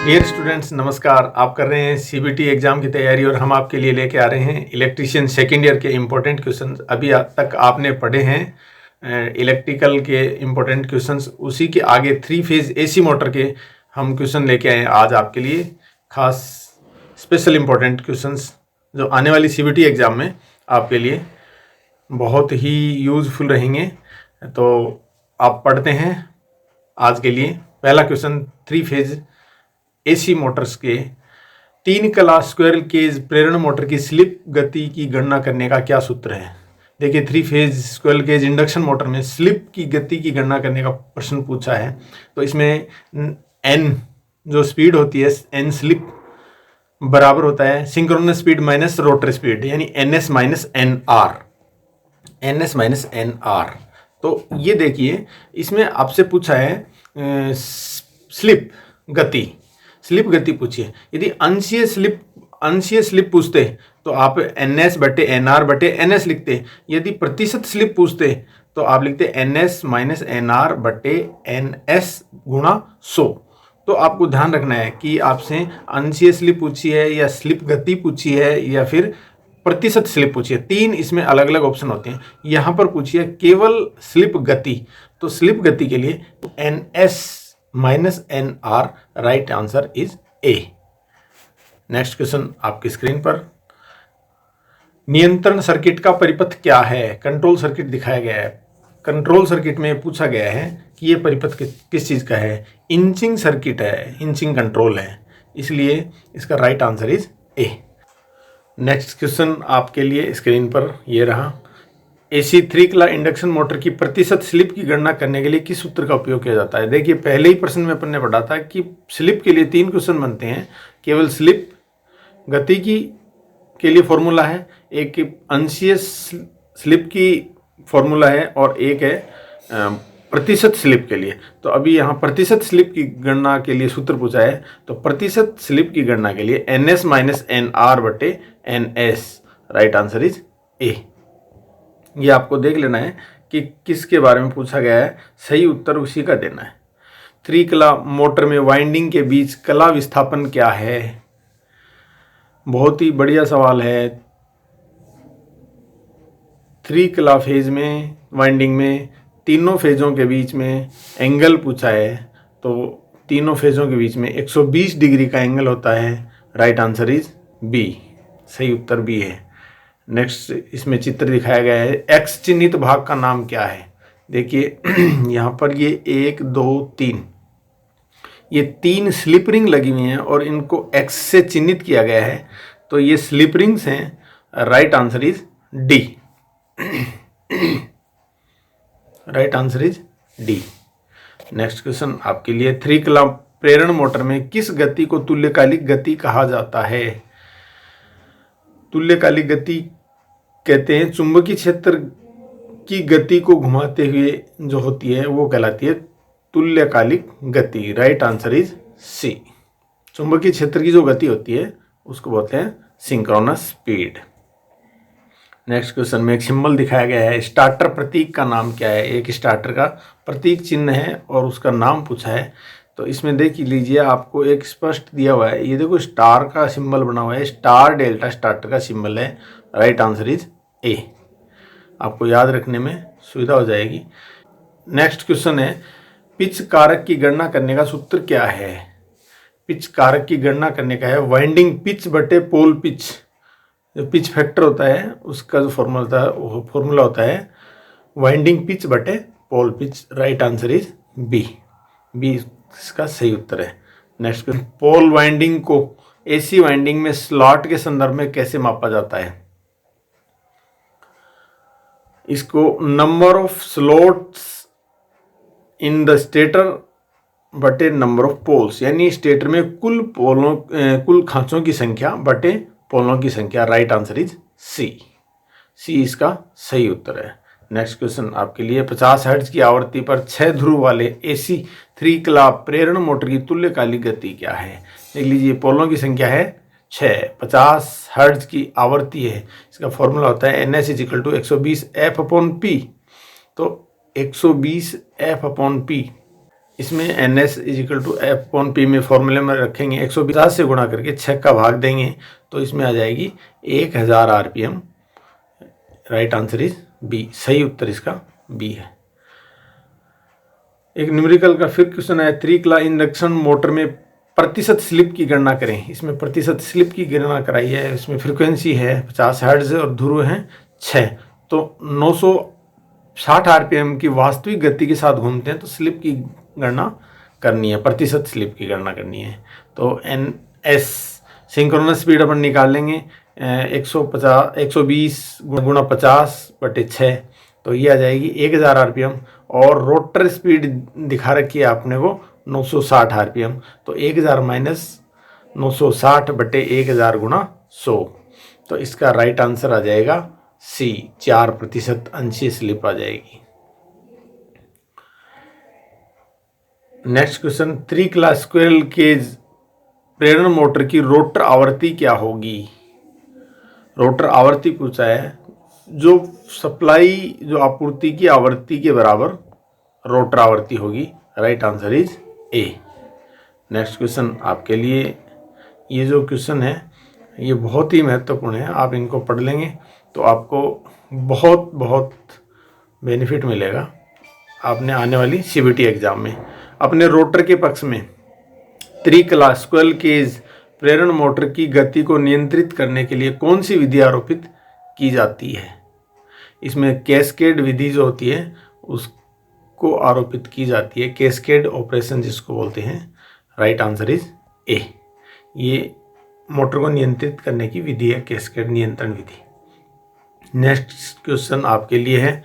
Dear students नमस्कार। आप कर रहे हैं सीबीटी एग्जाम की तैयारी और हम आपके लिए लेके आ रहे हैं इलेक्ट्रीशियन सेकेंड ईयर के इम्पोर्टेंट क्वेश्चन। अभी तक आपने पढ़े हैं इलेक्ट्रिकल के इम्पोर्टेंट क्वेश्चंस, उसी के आगे 3 फेज एसी मोटर के हम क्वेश्चन लेके आए हैं आज आपके लिए। खास स्पेशल इम्पोर्टेंट क्वेश्चंस जो आने वाली सीबीटी एग्ज़ाम में आपके लिए बहुत ही यूज़फुल रहेंगे। तो आप पढ़ते हैं आज के लिए। पहला क्वेश्चन, 3 फेज एसी मोटर्स के 3 कला स्क्वायरल केज प्रेरण मोटर की स्लिप गति की गणना करने का क्या सूत्र है। देखिए, 3 phase squirrel cage induction motor में स्लिप की गति की गणना करने का प्रश्न पूछा है। तो इसमें एन जो स्पीड होती है, एन स्लिप बराबर होता है synchronous speed minus rotor speed, यानी NS minus N R, NS minus N R. तो ये देखिए, इसमें आपसे पूछा है स्लिप गति पूछिए। यदि अंशीय स्लिप पूछते तो आप एनएस बटे एनआर बटे एनएस लिखते। यदि प्रतिशत स्लिप पूछते तो आप लिखते एनएस माइनस एनआर बटे एनएस गुणा 100। तो आपको ध्यान रखना है कि आपसे अंशीय स्लिप पूछी है या स्लिप गति पूछी है या फिर प्रतिशत स्लिप पूछी है। 3 इसमें अलग अलग ऑप्शन होते हैं। यहाँ पर पूछिए केवल स्लिप गति, तो स्लिप गति के लिए NS minus N R, right answer is A. Next question आपकी स्क्रीन पर, नियंत्रण सर्किट का परिपथ क्या है। कंट्रोल सर्किट दिखाया गया है। कंट्रोल सर्किट में पूछा गया है कि ये परिपथ किस चीज का है। इंचिंग सर्किट है, इंचिंग कंट्रोल है, इसलिए इसका right answer is A. Next question आपके लिए स्क्रीन पर ये रहा, एसी 3 कला इंडक्शन मोटर की प्रतिशत स्लिप की गणना करने के लिए किस सूत्र का उपयोग किया जाता है। देखिए, पहले ही प्रश्न में अपन ने पढ़ा था कि स्लिप के लिए 3 क्वेश्चन बनते हैं। केवल स्लिप गति की के लिए फॉर्मूला है, एक अंशीय स्लिप की फॉर्मूला है और एक है प्रतिशत स्लिप के लिए। तो अभी यहाँ प्रतिशत स्लिप की गणना के लिए सूत्र पूछा है, तो प्रतिशत स्लिप की गणना के लिए एनएस माइनस एन आर बटे एनएस, राइट आंसर इज ए। ये आपको देख लेना है कि किसके बारे में पूछा गया है, सही उत्तर उसी का देना है। 3 कला मोटर में वाइंडिंग के बीच कला विस्थापन क्या है। बहुत ही बढ़िया सवाल है। 3 कला फेज में वाइंडिंग में तीनों फेजों के बीच में एंगल पूछा है, तो तीनों फेजों के बीच में 120 डिग्री का एंगल होता है, राइट आंसर इज बी, सही उत्तर बी है। नेक्स्ट इसमें चित्र दिखाया गया है, एक्स चिन्हित भाग का नाम क्या है। देखिए यहाँ पर ये 1 2 3 ये 3 स्लिप रिंग लगी हुई हैं और इनको एक्स से चिन्हित किया गया है, तो ये स्लिप रिंग्स हैं, right answer is D, right answer is D. Next question आपके लिए, 3 कला प्रेरण मोटर में किस गति को तुल्यकालिक गति कहा जाता है। तुल्यकालिक गति कहते हैं चुंबकीय क्षेत्र की गति को घुमाते हुए जो होती है वो कहलाती है तुल्यकालिक गति, राइट आंसर इज सी। चुंबकीय क्षेत्र की जो गति होती है उसको बोलते हैं सिंक्रोनस स्पीड। नेक्स्ट क्वेश्चन में एक सिंबल दिखाया गया है, स्टार्टर प्रतीक का नाम क्या है। एक स्टार्टर का प्रतीक चिन्ह है और उसका नाम पूछा है। तो इसमें देख लीजिए, आपको एक स्पष्ट दिया हुआ है, ये देखो स्टार का सिंबल बना हुआ है, स्टार डेल्टा स्टार्टर का सिंबल है, राइट आंसर इज ए। आपको याद रखने में सुविधा हो जाएगी। नेक्स्ट क्वेश्चन है, पिच कारक की गणना करने का सूत्र क्या है। पिच कारक की गणना करने का है वाइंडिंग पिच बटे पोल पिच। जो पिच फैक्टर होता है उसका जो फॉर्मूला होता है वाइंडिंग पिच बटे pole pitch, right answer is B, B इसका सही उत्तर है। नेक्स्ट क्वेश्चन, पोल वाइंडिंग को एसी वाइंडिंग में स्लॉट के संदर्भ में कैसे मापा जाता है। इसको number of slots in the stator बटे नंबर ऑफ पोल्स, यानी स्टेटर में कुल खांचों की संख्या बटे पोलों की संख्या, right answer is C, C इसका सही उत्तर है। नेक्स्ट क्वेश्चन आपके लिए, 50 हर्ट्ज की आवृत्ति पर 6 ध्रुव वाले एसी 3 कला प्रेरण मोटर की तुल्यकालिक गति क्या है। देख लीजिए, पोलों की संख्या है 6, 50 हर्ट्ज की आवृत्ति है, इसका फॉर्मूला होता है NS = 120 F/P। तो 120 F/P इसमें NS इजिकल टू F/P में फॉर्मूले में रखेंगे 150 से गुणा करके 6 का भाग देंगे तो इसमें आ जाएगी 1000 RPM। Right answer is B, सही उत्तर इसका बी है। एक न्यूमेरिकल का फिर क्वेश्चन है, 3 क्ला इंडक्शन मोटर में प्रतिशत स्लिप की गणना करें। इसमें प्रतिशत स्लिप की गणना कराई है। इसमें फ्रीक्वेंसी है 50 हर्ट्ज और ध्रुव है 6, तो 960 RPM की वास्तविक गति के साथ घूमते हैं तो स्लिप की गणना करनी है, प्रतिशत स्लिप की गणना करनी है। तो NS सिंक्रोनस स्पीड अपन निकाल लेंगे 120 गुणा 50/6, तो ये आ जाएगी 1000 RPM। और रोटर स्पीड दिखा रखी है आपने को 960 RPM, तो 1000 माइनस 960/1000 गुणा 100, तो इसका राइट आंसर आ जाएगा सी, 4% अंशीय स्लिप आ जाएगी। नेक्स्ट क्वेश्चन, 3 क्ला स्क्विरल केज प्रेरण मोटर की रोटर आवृत्ति क्या होगी। रोटर आवृत्ति पूछा है, जो सप्लाई जो आपूर्ति की आवृत्ति के बराबर रोटर आवृत्ति होगी। Right answer is A. Next question आपके लिए, ये जो क्वेश्चन है ये बहुत ही महत्वपूर्ण है, आप इनको पढ़ लेंगे तो आपको बहुत बहुत बेनिफिट मिलेगा आपने आने वाली CBT एग्जाम में। अपने रोटर के पक्ष में 3 क्ला स्क्विरल केज प्रेरण मोटर की गति को नियंत्रित करने के लिए कौन सी विधि आरोपित की जाती है। इसमें कैस्केड विधि जो होती है उसको आरोपित की जाती है, कैस्केड ऑपरेशन जिसको बोलते हैं। राइट आंसर इज ए, ये मोटर को नियंत्रित करने की विधि है, कैस्केड नियंत्रण विधि। नेक्स्ट क्वेश्चन आपके लिए है,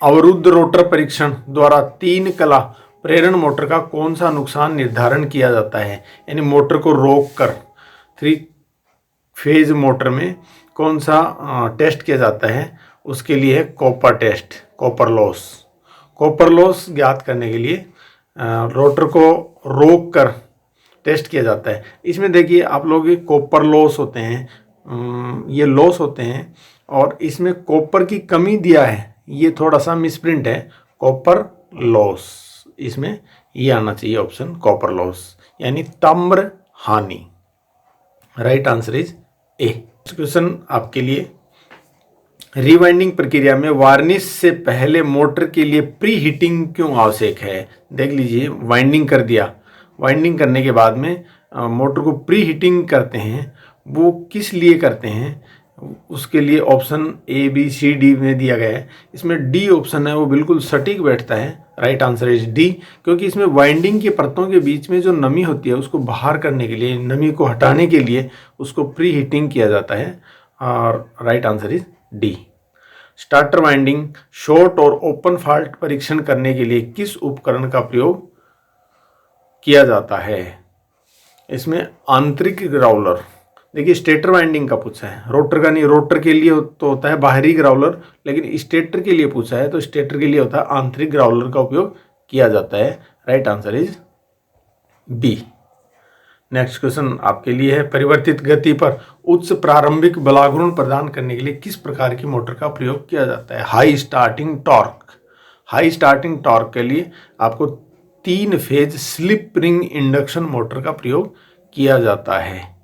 अवरुद्ध रोटर परीक्षण द्वारा 3 क्ला प्रेरण मोटर का कौन सा नुकसान निर्धारण किया जाता है। यानी मोटर को रोककर 3 फेज मोटर में कौन सा टेस्ट किया जाता है, उसके लिए है copper test, copper loss. Copper loss ज्ञात करने के लिए रोटर को रोककर टेस्ट किया जाता है। इसमें देखिए आप लोग, ये कॉपर लॉस होते हैं, ये लॉस होते हैं, और इसमें कॉपर की कमी दिया है, ये थोड़ा सा मिसप्रिंट है, कॉपर लॉस। इसमें ये आना चाहिए ऑप्शन, कॉपर लॉस यानी ताम्र हानि। Right answer is A. Question आपके लिए, रिवाइंडिंग प्रक्रिया में वार्निश से पहले मोटर के लिए प्री हीटिंग क्यों आवश्यक है। देख लीजिए, वाइंडिंग कर दिया, वाइंडिंग करने के बाद में मोटर को प्री हीटिंग करते हैं, वो किस लिए करते हैं, उसके लिए option A B C D में दिया गया है। इसमें डी ऑप्शन है वो बिल्कुल सटीक बैठता है। राइट आंसर इज डी, क्योंकि इसमें वाइंडिंग की परतों के बीच में जो नमी होती है उसको बाहर करने के लिए, नमी को हटाने के लिए उसको प्री हीटिंग किया जाता है। और right answer is D. Starter winding, short और ओपन फॉल्ट परीक्षण करने के लिए किस उपकरण का प्रयोग किया जाता है। इसमें आंतरिक ग्राउलर, देखिए स्टेटर वाइंडिंग का पूछा है, रोटर का नहीं। रोटर के लिए तो होता है बाहरी ग्राउलर, लेकिन स्टेटर के लिए पूछा है तो स्टेटर के लिए होता है आंतरिक ग्राउलर का उपयोग किया जाता है। Right answer is B. Next question आपके लिए है, परिवर्तित गति पर उच्च प्रारंभिक बलाघूर्ण प्रदान करने के लिए किस प्रकार की मोटर का प्रयोग किया जाता है। High starting torque. High starting torque के लिए आपको 3 phase slip ring induction motor का प्रयोग किया जाता है।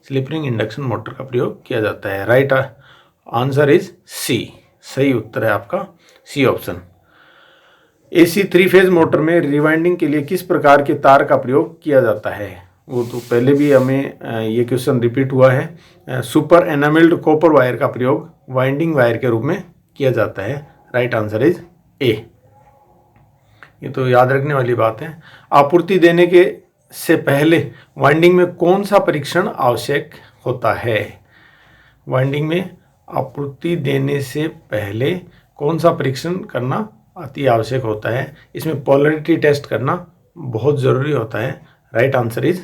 स्लिप रिंग इंडक्शन मोटर का प्रयोग किया जाता है। राइट आंसर इज सी, सही उत्तर है आपका C option. AC 3 phase motor में रिवाइंडिंग के लिए किस प्रकार के तार का प्रयोग किया जाता है। वो तो पहले भी हमें ये क्वेश्चन रिपीट हुआ है। सुपर एनामेल्ड कॉपर वायर का प्रयोग वाइंडिंग वायर के रूप में किया जाता है। राइट आंसर इज ए। ये तो याद रखने वाली बात है। आपूर्ति देने के से पहले वाइंडिंग में कौन सा परीक्षण आवश्यक होता है। वाइंडिंग में आपूर्ति देने से पहले कौन सा परीक्षण करना अति आवश्यक होता है। इसमें पोलैरिटी टेस्ट करना बहुत ज़रूरी होता है। Right answer is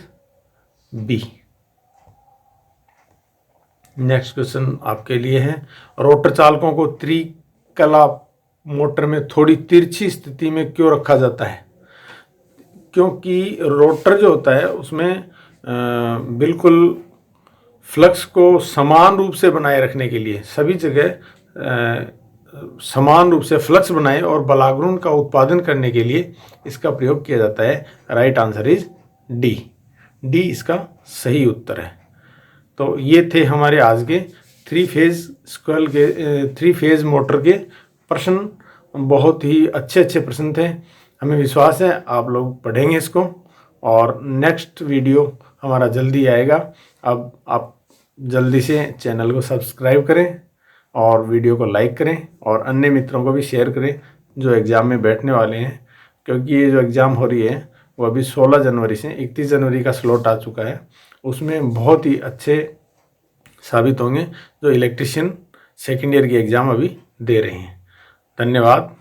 B. Next question आपके लिए है, रोटर चालकों को त्रिकला मोटर में थोड़ी तिरछी स्थिति में क्यों रखा जाता है। क्योंकि रोटर जो होता है उसमें बिल्कुल फ्लक्स को समान रूप से बनाए रखने के लिए सभी जगह समान रूप से फ्लक्स बनाए और बलागुण का उत्पादन करने के लिए इसका प्रयोग किया जाता है। Right answer is D. D इसका सही उत्तर है। तो ये थे हमारे आज के 3 फेज मोटर के प्रश्न। बहुत ही अच्छे प्रश्न थे। हमें विश्वास है आप लोग पढ़ेंगे इसको, और नेक्स्ट वीडियो हमारा जल्दी आएगा। अब आप जल्दी से चैनल को सब्सक्राइब करें और वीडियो को लाइक करें और अन्य मित्रों को भी शेयर करें जो एग्ज़ाम में बैठने वाले हैं, क्योंकि ये जो एग्ज़ाम हो रही है वो अभी 16 जनवरी से 31 जनवरी का स्लॉट आ चुका है। उसमें बहुत ही अच्छे साबित होंगे जो इलेक्ट्रीशियन सेकेंड ईयर की एग्ज़ाम अभी दे रहे हैं। धन्यवाद।